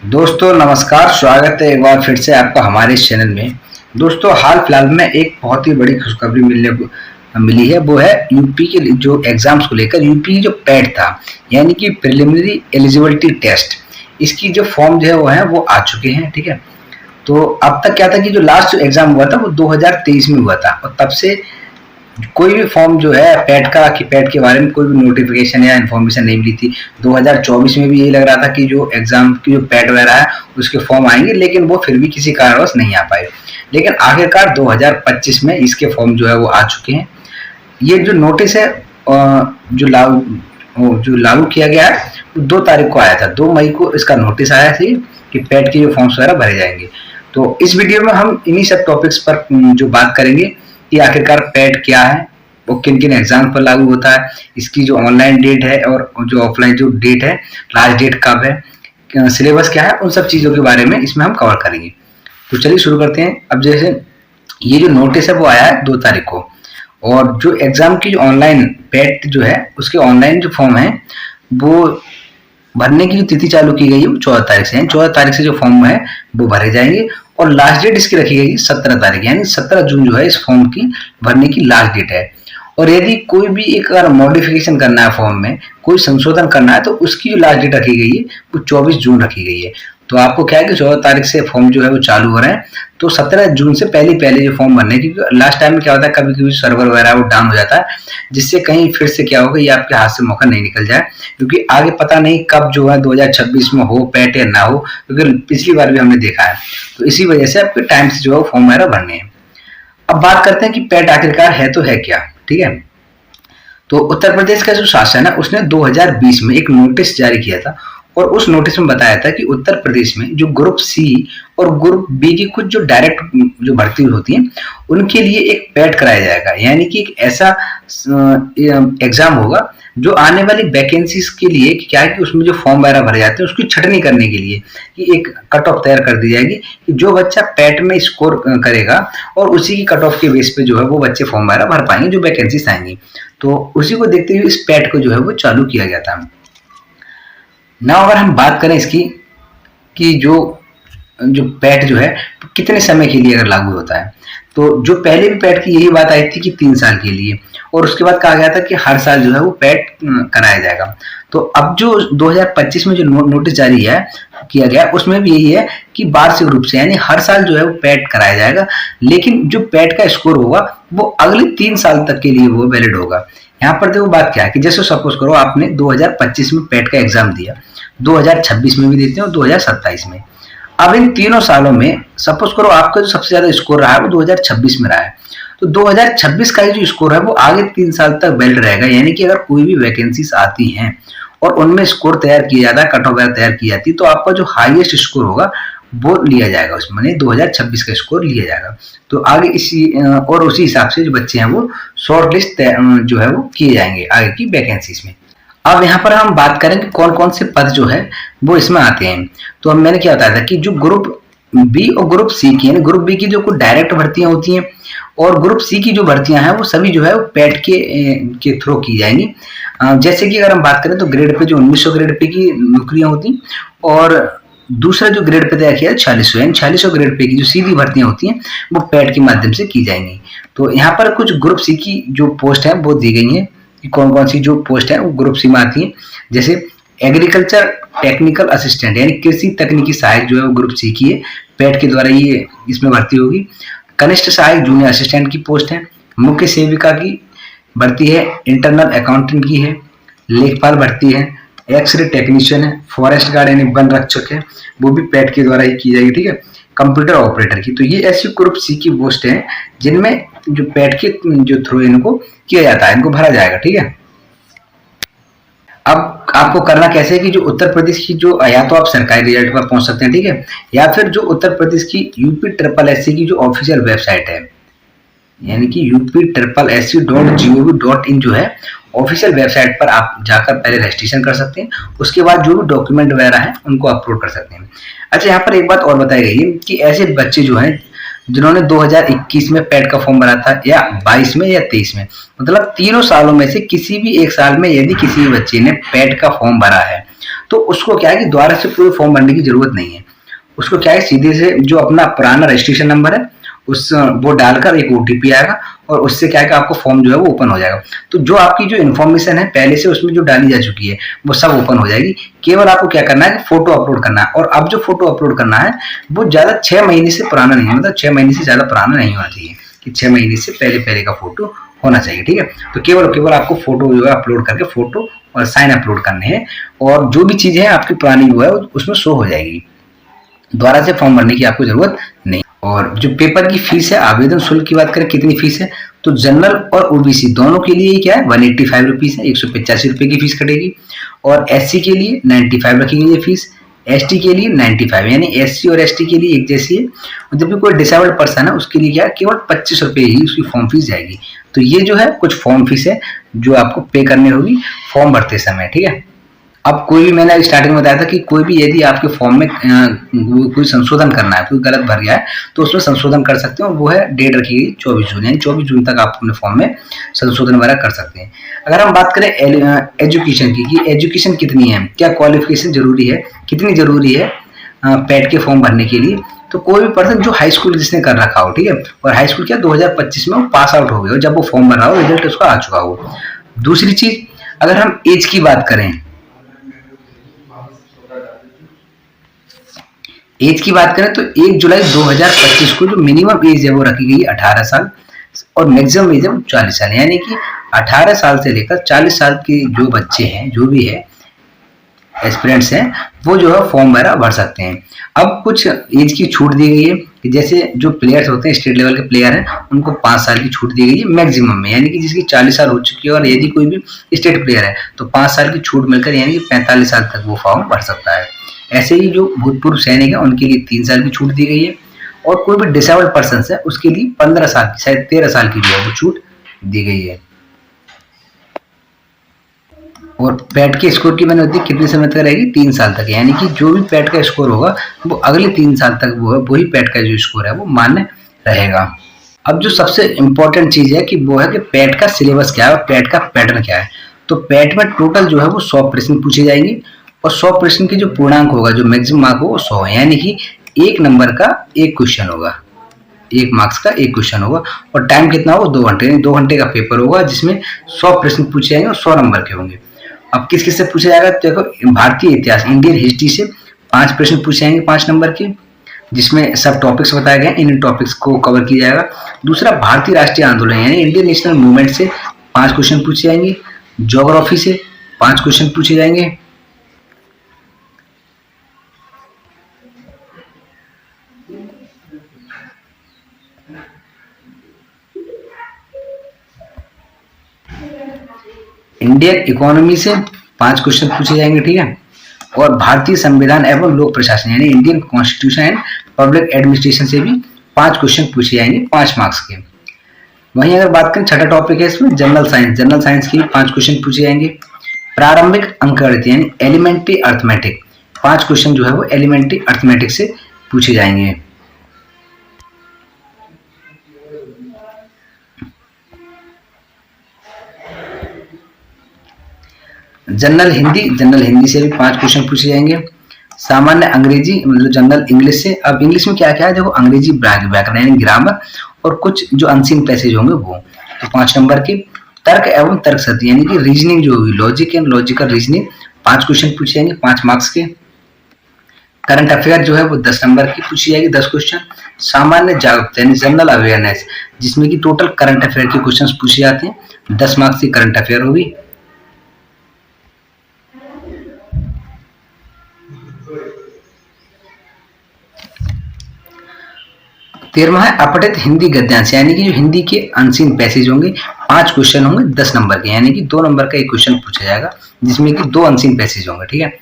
दोस्तों नमस्कार, स्वागत है एक बार फिर से आपका हमारे इस चैनल में। दोस्तों हाल फिलहाल में एक बहुत ही बड़ी खुशखबरी मिली है, वो है यूपी के जो एग्जाम्स को लेकर। यूपी जो पैट था यानी कि प्रिलिमिनरी एलिजिबिलिटी टेस्ट, इसकी जो फॉर्म जो है वो आ चुके हैं। ठीक है, तो अब तक क्या था कि जो लास्ट एग्जाम हुआ था वो 2023 में हुआ था, और तब से कोई भी फॉर्म जो है पैट का कि पैट के बारे में कोई भी नोटिफिकेशन या इन्फॉर्मेशन नहीं मिली थी। 2024 में भी यही लग रहा था कि जो एग्जाम की जो पैट वगैरह है उसके फॉर्म आएंगे, लेकिन वो फिर भी किसी कारणवश नहीं आ पाए। लेकिन आखिरकार 2025 में इसके फॉर्म जो है वो आ चुके हैं। ये जो नोटिस है जो लागू किया गया है 2 तारीख को आया था। 2 मई को इसका नोटिस आया थी कि पैट के जो फॉर्म्स वगैरह भरे जाएंगे। तो इस वीडियो में हम इन्हीं सब टॉपिक्स पर जो बात करेंगे कि आखिरकार पैट क्या है, वो किन किन एग्जाम पर लागू होता है, इसकी जो ऑनलाइन डेट है और जो ऑफलाइन जो डेट है, लास्ट डेट कब है, सिलेबस क्या है, उन सब चीज़ों के बारे में इसमें हम कवर करेंगे। तो चलिए शुरू करते हैं। अब जैसे ये जो नोटिस है वो आया है 2 तारीख को, और जो एग्जाम की जो ऑनलाइन पैट जो है उसके ऑनलाइन जो फॉर्म है वो भरने की जो तिथि चालू की गई है वो 14 तारीख से है। 14 तारीख से जो फॉर्म है वो भरे जाएंगे, और लास्ट डेट इसकी रखी गई 17 तारीख, यानी 17 जून जो है इस फॉर्म की भरने की लास्ट डेट है। और यदि कोई भी एक अगर मॉडिफिकेशन करना है फॉर्म में, कोई संशोधन करना है, तो उसकी जो लास्ट डेट रखी गई है वो 24 जून रखी गई है। तो आपको क्या है कि 14 तारीख से फॉर्म जो है वो चालू हो रहे हैं, तो 17 जून से पहले जो फॉर्म भरने की, लास्ट टाइम में क्या होता है कभी कभी सर्वर वगैरह वो डाउन हो जाता है, जिससे कहीं फिर से क्या होगा ये आपके हाथ से मौका नहीं निकल जाए, क्योंकि आगे पता नहीं कब जो है 2026 में हो पैट या ना हो, क्योंकि पिछली बार भी हमने देखा है। तो इसी वजह से आपके टाइम से जो है फॉर्म वगैरह भरने हैं। अब बात करते हैं कि पैट आखिरकार है तो है क्या। ठीक है, तो उत्तर प्रदेश का जो शासन है उसने 2020 में एक नोटिस जारी किया था, और उस नोटिस में बताया था कि उत्तर प्रदेश में जो ग्रुप सी और ग्रुप बी की कुछ जो डायरेक्ट जो भर्ती होती है उनके लिए एक पैट कराया जाएगा, यानी कि एक ऐसा एग्जाम होगा जो आने वाली वैकेंसीज के लिए क्या है कि उसमें जो फॉर्म वगैरह भरे जाते हैं उसकी छटनी करने के लिए कि एक कट ऑफ तैयार कर दी जाएगी कि जो बच्चा पैट में स्कोर करेगा और उसी की कट ऑफ के बेस पे जो है वो बच्चे फॉर्म वगैरह भर पाएंगे जो वैकेंसीज आएंगी। तो उसी को देखते हुए इस पैट को जो है वो चालू किया गया था। ना अगर हम बात करें इसकी कि जो पैट जो है कितने समय के लिए अगर लागू होता है, तो जो पहले भी पैट की यही बात आई थी कि 3 साल के लिए, और उसके बाद कहा गया था कि हर साल जो है वो पैट कराया जाएगा। तो अब जो 2025 में जो नोटिस जारी किया गया उसमें भी यही है कि वार्षिक रूप से यानी हर साल जो है वो पैट कराया जाएगा, लेकिन जो पैट का स्कोर होगा वो अगले 3 साल तक के लिए वो वैलिड होगा। यहाँ पर देखो बात क्या है कि जैसे सपोज करो आपने 2025 में पैट का एग्जाम दिया, 2026 में भी देते हैं और 2027 में। अब इन तीनों सालों में सपोज करो आपका जो सबसे ज्यादा स्कोर रहा है वो 2026 में रहा है, तो 2026 का जो स्कोर है वो आगे 3 साल तक वैलिड रहेगा। यानी कि अगर कोई भी वैकेंसीज आती हैं और उनमें स्कोर तैयार किया जाता है, कट ऑफ तैयार की जाती है, तो आपका जो हाईएस्ट स्कोर होगा वो लिया जाएगा, उसमें 2026 का स्कोर लिया जाएगा। तो आगे इसी और उसी हिसाब से जो बच्चे हैं वो शॉर्ट लिस्ट जो है वो किए जाएंगे आगे की वैकेंसीज में। अब यहाँ पर हम बात करें कि कौन कौन से पद जो है वो इसमें आते हैं। तो अब मैंने क्या बताया था कि जो ग्रुप बी और ग्रुप सी की, यानी ग्रुप बी की जो कुछ डायरेक्ट भर्तियां होती हैं और ग्रुप सी की जो भर्तियां हैं वो सभी जो है वो पैट के थ्रू की जाएंगी। जैसे कि अगर हम बात करें तो ग्रेड पे जो 1900 ग्रेड पे की नौकरियां होती, और दूसरा जो ग्रेड पे तय किया 4600, यानी 4600 ग्रेड पे की जो सीधी भर्तियां होती हैं वो पैट के माध्यम से की जाएंगी। तो यहाँ पर कुछ ग्रुप सी की जो पोस्ट है वो दी गई है कि कौन कौन सी जो पोस्ट है वो ग्रुप सी में आती है। जैसे एग्रीकल्चर टेक्निकल असिस्टेंट यानी कृषि तकनीकी सहायक जो है वो ग्रुप सी की है, पैट के द्वारा ये इसमें भर्ती होगी। कनिष्ठ सहायक जूनियर असिस्टेंट की पोस्ट है। मुख्य सेविका की भर्ती है। इंटरनल अकाउंटेंट की है। लेखपाल भर्ती है। एक्सरे टेक्नीशियन है। फॉरेस्ट गार्ड यानी वन रक्षक है, वो भी पैट के द्वारा ही की जाएगी। ठीक है, कंप्यूटर ऑपरेटर की। तो ये ऐसी ग्रुप सी की पोस्ट है जिनमें जो पैट के जो थ्रू इनको किया जाता है, इनको भरा जाएगा। ठीक है, अब आपको करना कैसे है कि जो उत्तर प्रदेश की जो या तो आप सरकारी रिजल्ट पर पहुंच सकते हैं, ठीक है, या फिर जो उत्तर प्रदेश की UPSSC की जो ऑफिशियल वेबसाइट है, यानी कि UPSSC.gov.in जो है ऑफिशियल वेबसाइट पर आप जाकर पहले रजिस्ट्रेशन कर सकते हैं। उसके बाद जो भी डॉक्यूमेंट वगैरह है उनको अपलोड कर सकते हैं। अच्छा, यहाँ पर एक बात और बताई गई है कि ऐसे बच्चे जो हैं जिन्होंने 2021 में पैट का फॉर्म भरा था या 22 में या 23 में, मतलब तीनों सालों में से किसी भी एक साल में यदि किसी बच्चे ने पैट का फॉर्म भरा है तो उसको क्या है कि दोबारा से पूरे फॉर्म भरने की जरूरत नहीं है। उसको क्या है सीधे से जो अपना पुराना रजिस्ट्रेशन नंबर है उस वो डालकर एक ओटीपी आएगा और उससे क्या है कि आपको फॉर्म जो है वो ओपन हो जाएगा। तो जो आपकी जो इन्फॉर्मेशन है पहले से उसमें जो डाली जा चुकी है वो सब ओपन हो जाएगी। केवल आपको क्या करना है कि फोटो अपलोड करना है, और अब जो फोटो अपलोड करना है वो ज्यादा 6 महीने से पुराना नहीं है, मतलब 6 महीने से ज्यादा पुराना नहीं होना चाहिए, कि 6 महीने से पहले पहले का फोटो होना चाहिए। ठीक है, तो केवल आपको फोटो जो है अपलोड करके फोटो और साइन अपलोड करने हैं, और जो भी चीजें आपकी पुरानी वो है उसमें शो हो जाएगी। दोबारा से फॉर्म भरने की आपको जरूरत नहीं। और जो पेपर की फीस है, आवेदन शुल्क की बात करें कितनी फीस है, तो जनरल और ओबीसी दोनों के लिए क्या है 185 रुपीज है, 185 रुपए की फीस कटेगी। और एससी के लिए 95 रखी गई है फीस, एसटी के लिए 95, यानी एससी और एसटी के लिए एक जैसी है। और जब भी कोई डिसेबल्ड पर्सन है उसके लिए क्या केवल 25 रुपए ही उसकी फॉर्म फीस जाएगी। तो ये जो है कुछ फॉर्म फीस है जो आपको पे करनी होगी फॉर्म भरते समय। ठीक है, अब कोई भी, मैंने स्टार्टिंग में बताया था कि कोई भी यदि आपके फॉर्म में कोई संशोधन करना है, कोई गलत भर गया है तो उसमें संशोधन कर सकते हैं, और वो है डेट रखी गई 24 जून, यानी 24 जून तक आप अपने फॉर्म में संशोधन वगैरह कर सकते हैं। अगर हम बात करें एजुकेशन की, कि एजुकेशन कितनी है, क्या क्वालिफिकेशन जरूरी है, कितनी जरूरी है पैट के फॉर्म भरने के लिए, तो कोई भी पर्सन जो हाई स्कूल जिसने कर रखा हो, ठीक है, और हाई स्कूल क्या 2025 में वो पास आउट हो गए हो, जब वो फॉर्म भर रहा हो रिजल्ट उसका आ चुका हो। दूसरी चीज, अगर हम एज की बात करें, एज की बात करें तो 1 जुलाई 2025 को जो मिनिमम एज है वो रखी गई 18 साल, और मैक्सिमम एज है वो 40 साल, यानी कि 18 साल से लेकर 40 साल के जो बच्चे हैं, जो भी है एस्पिरेंट्स हैं, वो जो है फॉर्म वगैरह भर सकते हैं। अब कुछ एज की छूट दी गई है, कि जैसे जो प्लेयर्स होते हैं स्टेट लेवल के प्लेयर हैं उनको 5 साल की छूट दी गई है मैक्सिमम में, यानी कि जिसकी 40 साल हो चुकी है और यदि कोई भी स्टेट प्लेयर है तो 5 साल की छूट मिलकर यानी कि 45 साल तक वो फॉर्म भर सकता है। ऐसे ही जो भूतपूर्व सैनिक है उनके लिए 3 साल की छूट दी गई है, और कोई भी डिसेबल्ड पर्सन है उसके लिए 15 साल की, शायद 13 साल की जो है वो छूट दी गई है। और पैट के स्कोर की मैंने होती कितने समय तक रहेगी, 3 साल तक, यानी कि जो भी पैट का स्कोर होगा वो अगले 3 साल तक वो है वही पैट का जो स्कोर है वो मान्य रहेगा। अब जो सबसे इंपॉर्टेंट चीज है कि वो है कि पैट का सिलेबस क्या है और पैट का पैटर्न क्या है। तो पैट में टोटल जो है वो 100 प्रश्न पूछे जाएंगे, और 100 प्रश्न की जो पूर्णांक होगा, जो मैक्सिमम मार्क होगा वो 100 है, यानी कि 1 नंबर का 1 क्वेश्चन होगा, 1 मार्क्स का 1 क्वेश्चन होगा। और टाइम कितना होगा 2 घंटे, यानी 2 घंटे का पेपर होगा जिसमें 100 प्रश्न पूछे जाएंगे और 100 नंबर के होंगे। अब किस किस से पूछा जाएगा, तो देखो भारतीय इतिहास, इंडियन हिस्ट्री से 5 प्रश्न पूछे जाएंगे 5 नंबर के, जिसमें सब टॉपिक्स बताए गए, इन टॉपिक्स को कवर किया जाएगा। दूसरा भारतीय राष्ट्रीय आंदोलन यानी इंडियन नेशनल मूवमेंट से 5 क्वेश्चन पूछे जाएंगे। ज्योग्राफी से 5 क्वेश्चन पूछे जाएंगे। इंडियन इकोनॉमी से 5 क्वेश्चन पूछे जाएंगे, ठीक है। और भारतीय संविधान एवं लोक प्रशासन यानी Indian constitution and public administration से भी 5 क्वेश्चन पूछे जाएंगे 5 मार्क्स के। वहीं अगर बात करें छठा टॉपिक है इसमें जनरल साइंस, जनरल साइंस के 5 क्वेश्चन पूछे जाएंगे। प्रारंभिक अंकगणित यानी एलिमेंट्री अर्थमेटिक, 5 क्वेश्चन जो है वो एलिमेंट्री अर्थमेटिक से पूछे जाएंगे। जनरल हिंदी से भी 5 क्वेश्चन पूछे जाएंगे। सामान्य अंग्रेजी मतलब जनरल इंग्लिश से, अब इंग्लिश में क्या क्या है देखो, अंग्रेजी व्याकरण यानी ग्रामर, और कुछ जो अनसीन पैसेज होंगे वो, तो 5 नंबर के। तर्क एवं तर्क शक्ति यानी कि रीजनिंग जो होगी, logic and logical reasoning, 5 question पूछे जाएंगे 5 मार्क्स के। करंट अफेयर जो है वो 10 नंबर की पूछी जाएगी 10 क्वेश्चन। सामान्य जागरूकता यानी जनरल अवेयरनेस, जिसमें कि टोटल करंट अफेयर के क्वेश्चन पूछे जाते हैं, 10 मार्क्स की करंट अफेयर होगी। तेरहवां है अपठित हिंदी गद्यांश यानी कि जो हिंदी के अनसीन पैसेज होंगे, 5 क्वेश्चन होंगे 10 नंबर के, यानी कि 2 नंबर का एक क्वेश्चन पूछा जाएगा जिसमें कि 2 अनसीन पैसेज होंगे, ठीक है।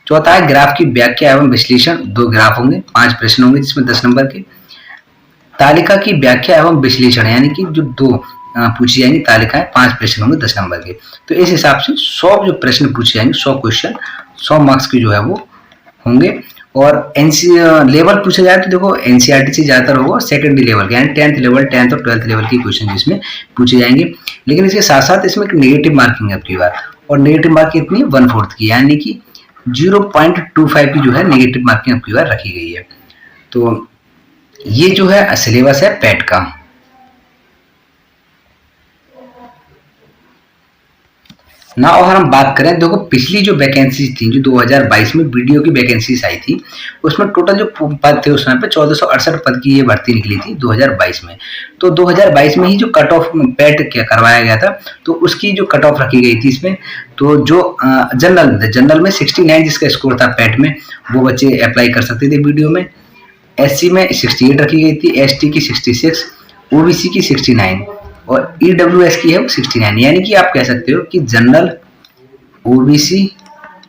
चौथा है ग्राफ की व्याख्या एवं विश्लेषण, 2 ग्राफ होंगे 5 प्रश्न होंगे जिसमें 10 नंबर के। तालिका की व्याख्या एवं विश्लेषण यानी कि जो 2 पूछी जाएंगी तालिकाएं, 5 प्रश्न होंगे 10 नंबर के। तो इस हिसाब से 100 जो प्रश्न पूछे जाएंगे, 100 क्वेश्चन 100 मार्क्स के जो है वो होंगे। और लेवल पूछा जाए तो देखो एनसीईआरटी से ज्यादातर होगा सेकेंडरी लेवल के, यानी 10th लेवल 10th और 12th लेवल के क्वेश्चन जिसमें पूछे जाएंगे। लेकिन इसके साथ साथ इसमें नेगेटिव मार्किंग है आपकी बार, और नेगेटिव मार्किंग कितनी है 1/4 की, यानी कि 0.25 की जो है नेगेटिव मार्किंग आपकी बार रखी गई है। तो ये जो है सिलेबस है पैट का। ना और हम बात करें, देखो पिछली जो वैकेंसी थी जो 2022 में वीडियो की वैकेंसीज आई थी, उसमें टोटल जो पद थे उस समय पे 1468 पद की ये भर्ती निकली थी 2022 में। तो 2022 में ही जो कट ऑफ पैट क्या करवाया गया था, तो उसकी जो कट ऑफ रखी गई थी इसमें, तो जो जनरल में 69 जिसका स्कोर था पैट में, वो बच्चे अप्लाई कर सकते थे वीडियो में। एससी में 68 रखी गई थी, एसटी की 66, ओबीसी की 69 और ईडब्ल्यूएस की है वो 69। यानी कि आप कह सकते हो कि जनरल, ओबीसी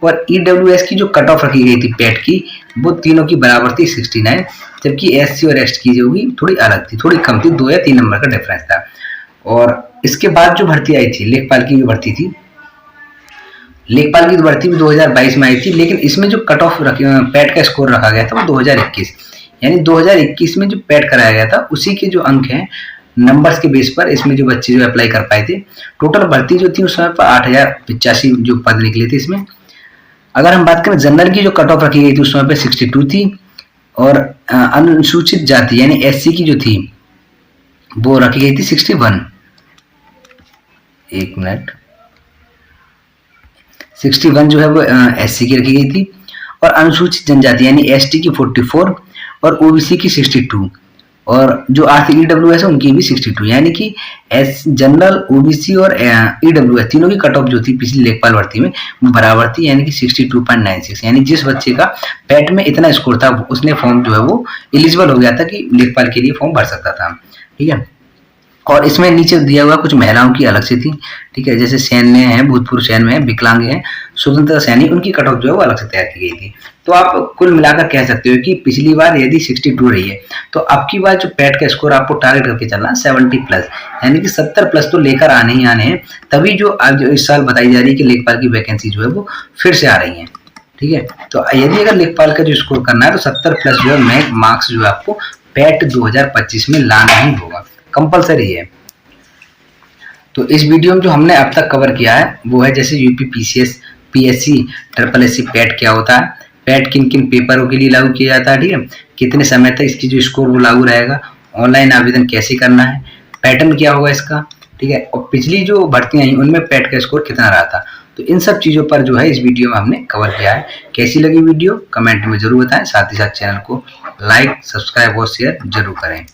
और ईडब्ल्यूएस की जो कट ऑफ रखी गई थी पैट की, वो तीनों की बराबर थी 69, जबकि एससी और एसटी की जो होगी थोड़ी अलग थी, थोड़ी कम थी, 2 या 3 नंबर का डिफरेंस था। और इसके बाद जो भर्ती आई थी लेखपाल की जो भर्ती थी, लेखपाल की भर्ती भी 2022 में आई थी, लेकिन इसमें जो कट ऑफ पैट का स्कोर रखा गया था वो 2021, यानी 2021 में जो पैट कराया गया था उसी के जो अंक हैं नंबर्स के बेस पर इसमें जो बच्चे जो अप्लाई कर पाए थे। टोटल भर्ती जो थी उस समय पर 8085 जो पद निकले थे इसमें। अगर हम बात करें जनरल की जो कट ऑफ रखी गई थी उस समय पे 62 थी, और अनुसूचित जाति यानी एससी की जो थी वो रखी गई थी 61, एक मिनट, 61 जो है वो एससी की रखी गई थी, और अनुसूचित जनजाति यानी एसटी की 44 और ओबीसी की 62, और जो आर्थिक ईडब्ल्यूएस है उनकी भी 62। यानी कि एस जनरल, ओबीसी और ईडब्ल्यूएस तीनों की कट ऑफ जो थी पिछली लेखपाल भर्ती में बराबर थी, यानी कि 62.96। यानी जिस बच्चे का पैट में इतना स्कोर था उसने फॉर्म जो है वो एलिजिबल हो गया था कि लेखपाल के लिए फॉर्म भर सकता था। ठीक है, और इसमें नीचे दिया हुआ कुछ महिलाओं की अलग से थी। ठीक है, जैसे सैन्य है, भूतपूर्व सैन्य में है, विकलांग है, स्वतंत्रता सैनिक, उनकी कट ऑफ जो है वो अलग से तैयार की गई थी। तो आप कुल मिलाकर कह सकते हो कि पिछली बार यदि 62 रही है तो अब की बार जो पैट का स्कोर आपको टारगेट करके चलना 70+, यानी कि 70+ तो लेकर आने ही आने हैं, तभी जो आज इस साल बताई जा रही है कि लेखपाल की वैकेंसी जो है वो फिर से आ रही है। ठीक है, तो यदि अगर लेखपाल का जो स्कोर करना है तो 70+ जो है मार्क्स जो है आपको पैट 2025 में लाना ही होगा, कंपलसरी है। तो इस वीडियो में जो हमने अब तक कवर किया है वो है जैसे UP PCS, PSC, triple SC PAT क्या होता है, पैट किन किन पेपरों के लिए लागू किया जाता है, ठीक है, कितने समय तक इसकी जो स्कोर वो लागू रहेगा, ऑनलाइन आवेदन कैसे करना है, पैटर्न क्या होगा इसका, ठीक है, और पिछली जो भर्तियां आई उनमें पैट का स्कोर कितना रहा था। तो इन सब चीज़ों पर जो है इस वीडियो में हमने कवर किया है। कैसी लगी वीडियो कमेंट में जरूर बताएं, साथ ही साथ चैनल को लाइक, सब्सक्राइब और शेयर जरूर करें।